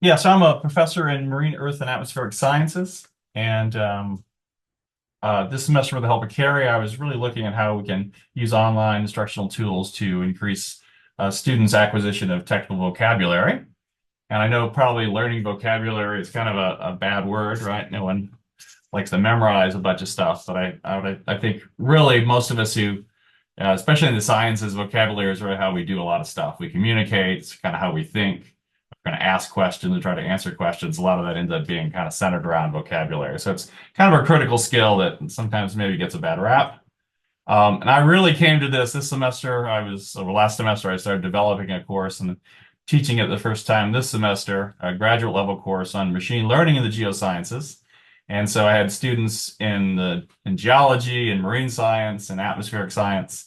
Yeah, so I'm a professor in marine, earth, and atmospheric sciences. And this semester, with the help of Carrie, I was really looking at how we can use online instructional tools to increase students' acquisition of technical vocabulary. And I know probably learning vocabulary is kind of a bad word, right? No one likes to memorize a bunch of stuff, but I think really most of us who, especially in the sciences, vocabulary is really how we do a lot of stuff. We communicate, it's kind of how we think. We're going to ask questions and try to answer questions. A lot of that ends up being kind of centered around vocabulary. So it's kind of a critical skill that sometimes maybe gets a bad rap. And I really came to this semester. Or last semester, I started developing a course and teaching it the first time this semester, a graduate level course on machine learning in the geosciences. And so I had students in geology and marine science and atmospheric science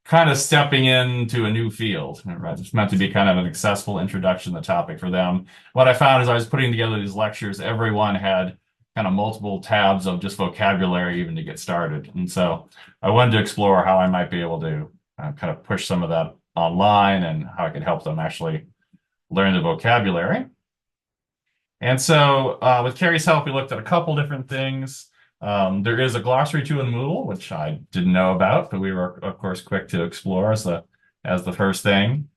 kind of stepping into a new field, right? It's meant to be kind of an accessible introduction to the topic for them. What I found is I was putting together these lectures, everyone had kind of multiple tabs of just vocabulary even to get started. And so I wanted to explore how I might be able to kind of push some of that online and how I could help them actually learn the vocabulary. And so with Carrie's help, we looked at a couple different things. There is a glossary tool in Moodle, which I didn't know about, but we were, of course, quick to explore as the first thing.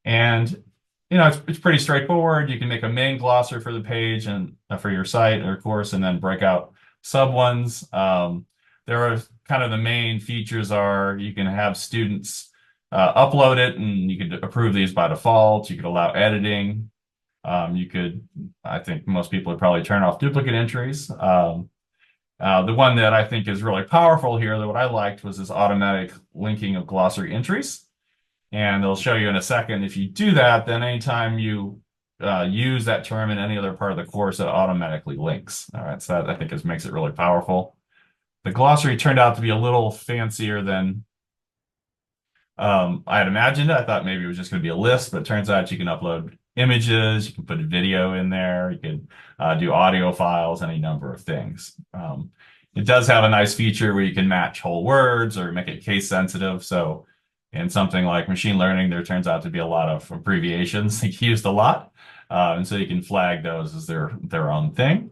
And it's pretty straightforward. You can make a main glossary for the page and for your site or course, and then break out sub ones. There are kind of the main features are you can have students upload it, and you could approve these by default. You could allow editing. I think most people would probably turn off duplicate entries. The one that I think is really powerful here, that what I liked was this automatic linking of glossary entries. And they'll show you in a second. If you do that, then anytime you use that term in any other part of the course, it automatically links. All right, so that I think makes it really powerful. The glossary turned out to be a little fancier than I had imagined. I thought maybe it was just going to be a list, but it turns out you can upload images, you can put a video in there, you can do audio files, any number of things. It does have a nice feature where you can match whole words or make it case sensitive. So in something like machine learning, there turns out to be a lot of abbreviations used a lot. And so you can flag those as their own thing.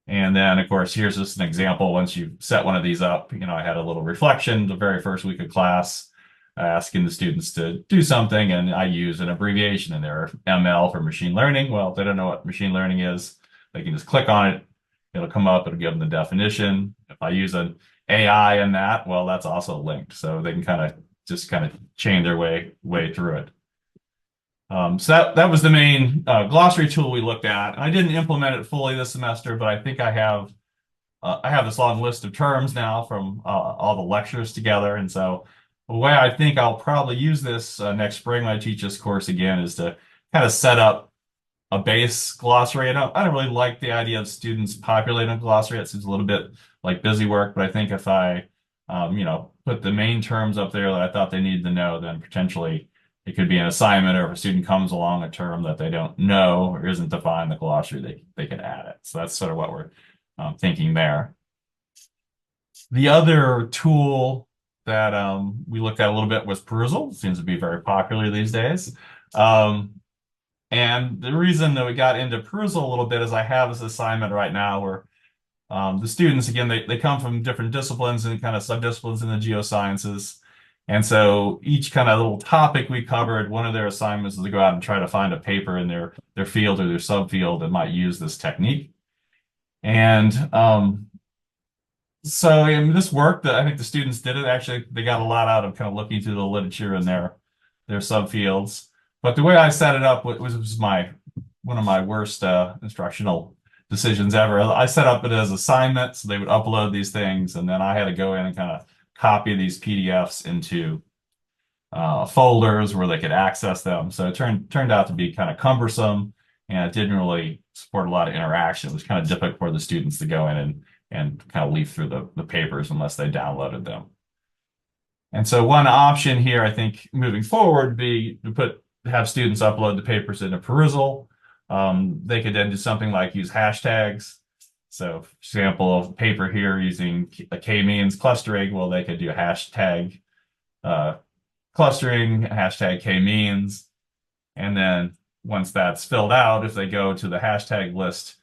And then, of course, here's just an example. Once you set one of these up, I had a little reflection the very first week of class, asking the students to do something, and I use an abbreviation in there, ML for machine learning. Well, if they don't know what machine learning is, they can just click on it. It'll come up, it'll give them the definition. If I use an AI in that, well, that's also linked. So they can kind of chain their way through it. So that was the main glossary tool we looked at. I didn't implement it fully this semester, but I think I have this long list of terms now from all the lectures together. And so the way I think I'll probably use this next spring when I teach this course again is to kind of set up a base glossary. I don't really like the idea of students populating a glossary. It seems a little bit like busy work, but I think if I put the main terms up there that I thought they needed to know, then potentially it could be an assignment, or if a student comes along a term that they don't know or isn't defined in the glossary, they can add it. So that's sort of what we're thinking there. The other tool that we looked at a little bit was Perusal. It seems to be very popular these days. And the reason that we got into Perusal a little bit is I have this assignment right now where the students, again, they come from different disciplines and kind of subdisciplines in the geosciences. And so each kind of little topic we covered, one of their assignments is to go out and try to find a paper in their field or their subfield that might use this technique. And so in this work, that I think the students did it. Actually, they got a lot out of kind of looking through the literature in their subfields. But the way I set it up was one of my worst instructional decisions ever. I set up it as assignments. So they would upload these things, and then I had to go in and kind of copy these PDFs into folders where they could access them. So it turned out to be kind of cumbersome, and it didn't really support a lot of interaction. It was kind of difficult for the students to go in and kind of leaf through the papers unless they downloaded them. And so one option here, I think, moving forward, would be to have students upload the papers into Perusal. They could then do something like use hashtags. So, for example, of paper here using a k-means clustering, well, they could do hashtag clustering, hashtag k-means, and then once that's filled out, if they go to the hashtag list,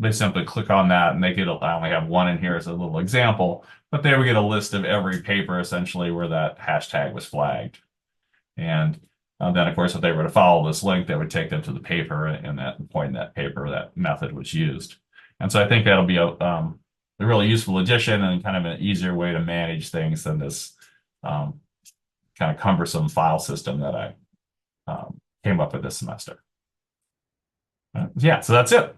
they simply click on that and they get, I only have one in here as a little example, but they would get a list of every paper essentially where that hashtag was flagged. And then, of course, if they were to follow this link, that would take them to the paper, and that point in that paper, that method was used. And so I think that'll be a really useful addition and kind of an easier way to manage things than this kind of cumbersome file system that I came up with this semester. Yeah, so that's it.